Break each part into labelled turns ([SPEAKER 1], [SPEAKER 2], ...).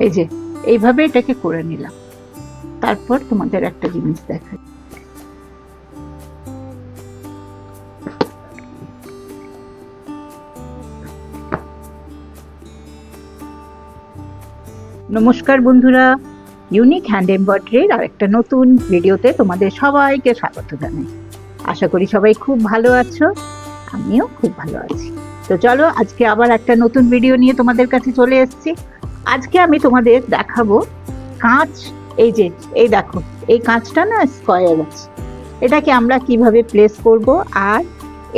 [SPEAKER 1] এই যে এইভাবে এটাকে করে নিলাম। তারপর তোমাদের একটা জিনিস দেখাই। নমস্কার বন্ধুরা, ইউনিক হ্যান্ড এমব্রয়ডারির আর একটা নতুন ভিডিওতে তোমাদের সবাইকে স্বাগত জানাই। আশা করি সবাই খুব ভালো আছো, আমিও খুব ভালো আছি। তো চলো, আজকে আবার একটা নতুন ভিডিও নিয়ে তোমাদের কাছে চলে এসেছি। আজকে আমি তোমাদের দেখাবো কাঁচ। এই দেখো, এই কাঁচটা না স্কয়ার আছে, এটাকে আমরা কিভাবে প্লেস করব আর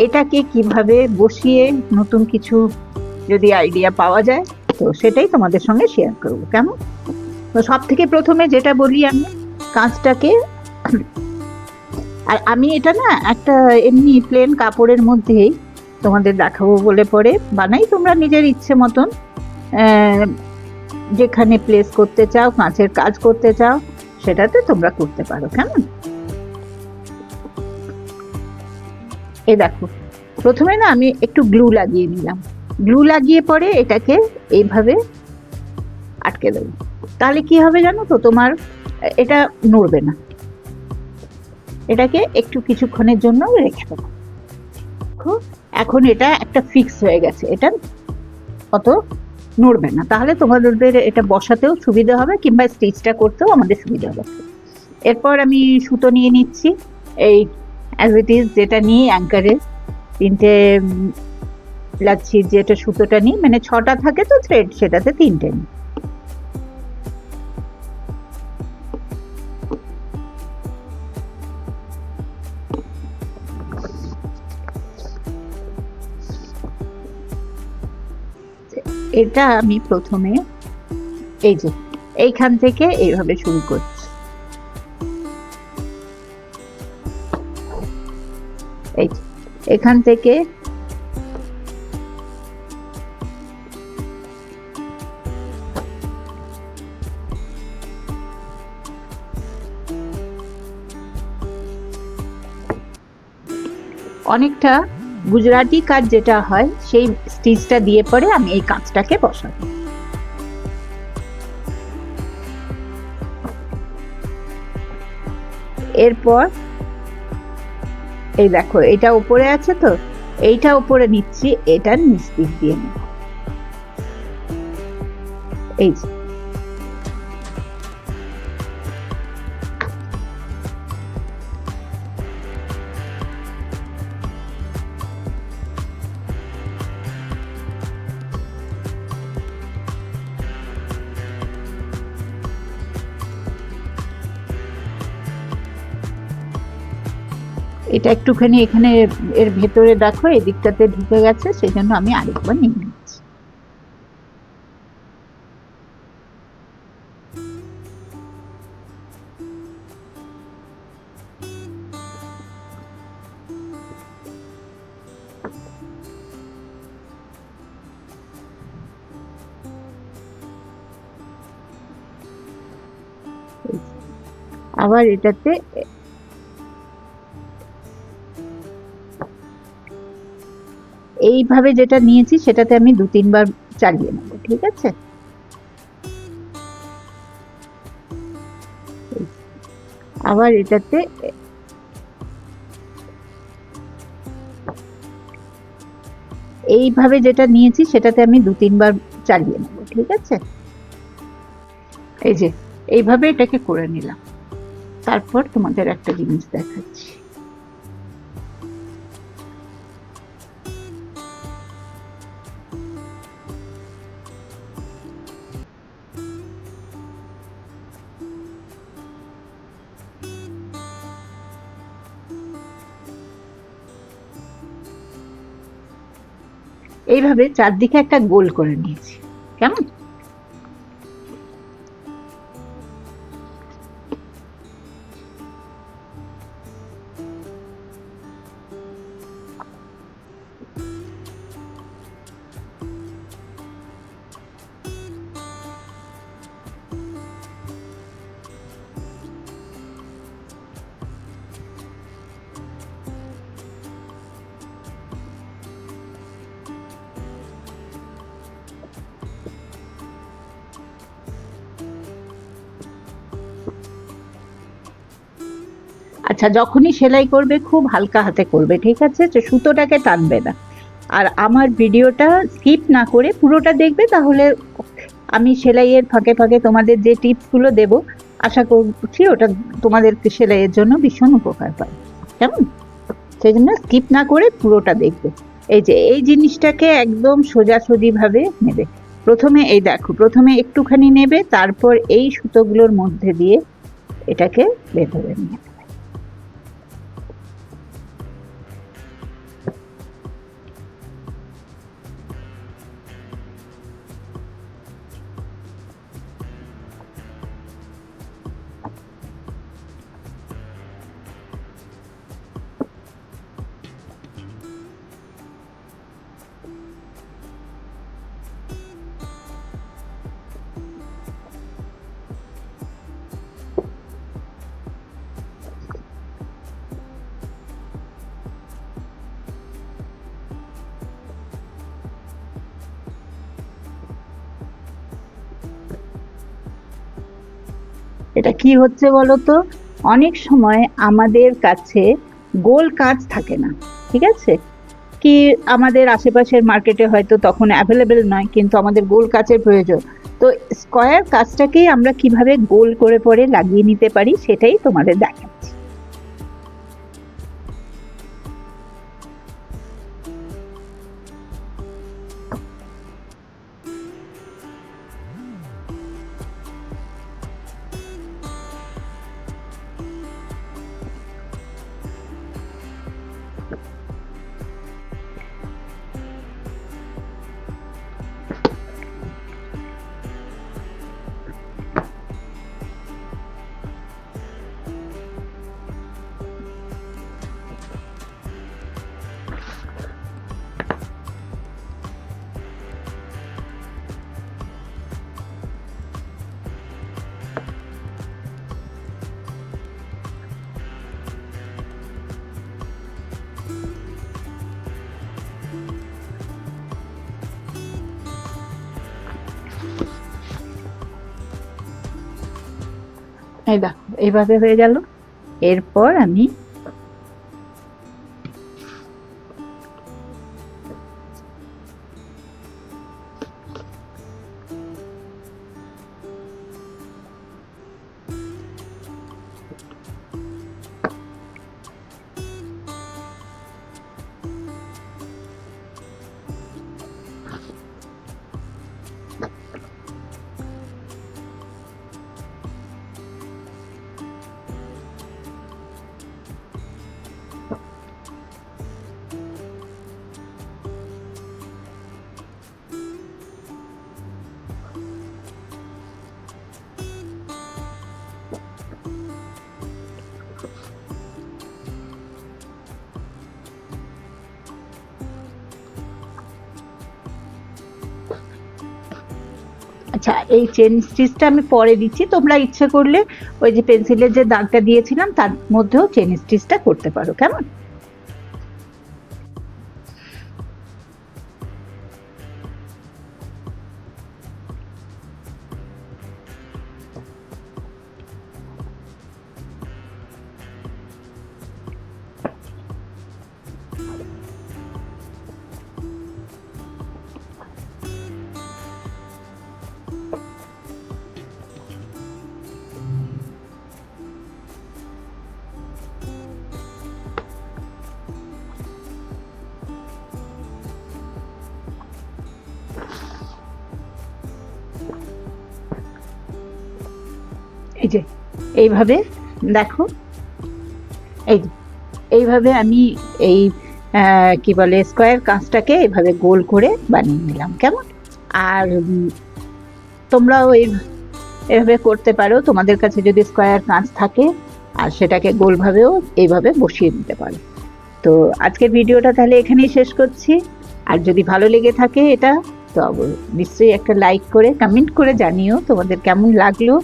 [SPEAKER 1] এটাকে কিভাবে বসিয়ে নতুন কিছু যদি আইডিয়া পাওয়া যায় তো সেটাই তোমাদের সঙ্গে শেয়ার করব, কেমন? তো সব থেকে প্রথমে যেটা বলি, আমি কাঁচটাকে, আর আমি এটা না একটা এমনি প্লেন কাপড়ের মধ্যেই তোমাদের দেখাবো বলে পরে বানাই। তোমরা নিজের ইচ্ছে মতন যেখানে প্লেস করতে চাও, কাঁচের কাজ করতে চাও, সেটাতে তোমরা করতে পারো, কেমন? এই দেখো, প্রথমে না আমি একটু গ্লু লাগিয়ে নিলাম। গ্লু লাগিয়ে পরে এটাকে এইভাবে আটকে দেবো। তাহলে কি হবে জানো তো, তোমার এটা নড়বে না। এটাকে একটু কিছুক্ষণের জন্য রেখে দেবো। এখন এটা একটা ফিক্স হয়ে গেছে, এটা অত নড়বে না। তাহলে তোমাদের এটা বসাতেও সুবিধা হবে, কিংবা স্টিচটা করতেও আমাদের সুবিধা হবে। এরপর আমি সুতো নিয়ে নিচ্ছি, এই অ্যাজ ইট ইজ যেটা নিই অ্যাঙ্কারের তিনটে লাচ্ছির যেটা সুতোটা নিই, মানে 6টা থাকে তো থ্রেড, সেটাতে 3টে নিই। এটা আমি প্রথমে এই যে এইখান থেকে এইভাবে শুরু করছি। এই এখান থেকে অনেকটা গুজরাটি কাজ যেটা হয় সেই স্টিচটা দিয়ে পরে আমি এই কাঁচটাকে বসাবো। এরপর এই দেখো, এটা উপরে আছে তো, এইটা উপরে নিচ্ছি, এটার নিচ দিক দিয়ে নেব। এই যে এটা একটুখানি এখানে এর ভেতরে দেখো, এই দিকটাতে ঢুকে গেছে, সেই জন্য আমি আরেকবার নিয়ে নিচ্ছি। আবার এটাতে এইভাবে যেটা নিয়েছি সেটাতে আমি 2-3 বার চালিয়ে নেব, ঠিক আছে? আবার এটাতে এইভাবে যেটা নিয়েছি সেটাতে আমি 2-3 বার চালিয়ে নেব, ঠিক আছে? এই যে এইভাবে এটাকে করে নিলাম। তারপর তোমাদের একটা জিনিস দেখাচ্ছি। এইভাবে চারদিকে একটা গোল করে নিয়েছি, কেমন? আচ্ছা, যখনই সেলাই করবে খুব হালকা হাতে করবে, ঠিক আছে? যে সুতোটাকে টানবে না। আর আমার ভিডিওটা স্কিপ না করে পুরোটা দেখবে, তাহলে আমি সেলাইয়ের ফাঁকে ফাঁকে তোমাদের যে টিপসগুলো দেব, আশা করছি ওটা তোমাদের সেলাইয়ের জন্য ভীষণ উপকার পাবে। কেমন? সেই জন্য স্কিপ না করে পুরোটা দেখবে। এই যে এই জিনিসটাকে একদম সোজাসুজি ভাবে নেবে। প্রথমে এই দেখো, প্রথমে একটুখানি নেবে, তারপর এই সুতোগুলোর মধ্যে দিয়ে এটাকে ভেতরে নিয়ে নেবে। এটা কি হচ্ছে বলো তো, অনেক সময় আমাদের কাছে গোল কাজ থাকে না, ঠিক আছে? কি আমাদের আশেপাশের মার্কেটে হয়তো তখন অ্যাভেলেবেল নয়, কিন্তু আমাদের গোল কাচের প্রয়োজন। তো স্কোয়ার কাজটাকেই আমরা কিভাবে গোল করে পরে লাগিয়ে নিতে পারি সেটাই তোমাদের দেখাচ্ছি। এই দেখো এইভাবে হয়ে গেল। এরপর আমি আচ্ছা, এই চেন স্টিচটা আমি পরে দিচ্ছি, তোমরা ইচ্ছে করলে ওই যে পেন্সিলের যে দাগটা দিয়েছিলাম তার মধ্যেও চেন স্টিচটা করতে পারো। কেমন? এই যে এইভাবে দেখো, এই যে এইভাবে আমি এই কি বলে স্কোয়ার কাঁচটাকে এভাবে গোল করে বানিয়ে নিলাম। কেমন? আর তোমরাও এভাবে করতে পারো, তোমাদের কাছে যদি স্কোয়ার কাঁচ থাকে, আর সেটাকে গোলভাবেও এইভাবে বসিয়ে দিতে পারো। তো আজকের ভিডিওটা তাহলে এখানেই শেষ করছি। আর যদি ভালো লেগে থাকে এটা, তো নিশ্চয়ই একটা লাইক করে কমেন্ট করে জানিও তোমাদের কেমন লাগলো।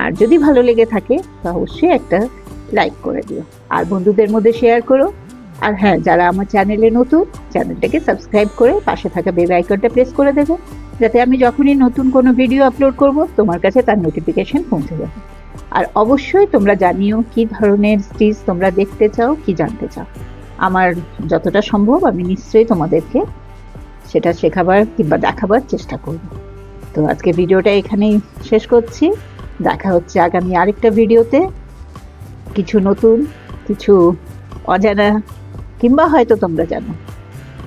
[SPEAKER 1] আর যদি ভালো লেগে থাকে তো অবশ্যই একটা লাইক করে দিও, আর বন্ধুদের মধ্যে শেয়ার করো। আর হ্যাঁ, যারা আমার চ্যানেলে নতুন, চ্যানেলটাকে সাবস্ক্রাইব করে পাশে থাকা বেল আইকনটা প্রেস করে দেবে, যাতে আমি যখনই নতুন কোনো ভিডিও আপলোড করব তোমার কাছে তার নোটিফিকেশন পৌঁছে যাবে। আর অবশ্যই তোমরা জানিও কি ধরনের স্টিচ তোমরা দেখতে চাও, কি জানতে চাও। আমার যতটা সম্ভব আমি নিশ্চয়ই তোমাদেরকে সেটা শেখাবার কিংবা দেখাবার চেষ্টা করব। তো আজকে ভিডিওটা এখানেই শেষ করছি। দেখা হচ্ছে আগামী আরেকটা ভিডিওতে। কিছু নতুন, কিছু অজানা কিংবা হয়তো তোমরা জানো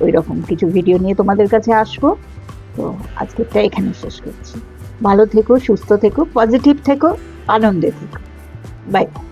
[SPEAKER 1] ওই রকম কিছু ভিডিও নিয়ে তোমাদের কাছে আসবো। তো আজকেরটা এখানেই শেষ করছি। ভালো থেকো, সুস্থ থেকো, পজিটিভ থেকো, আনন্দে থেকো। বাই।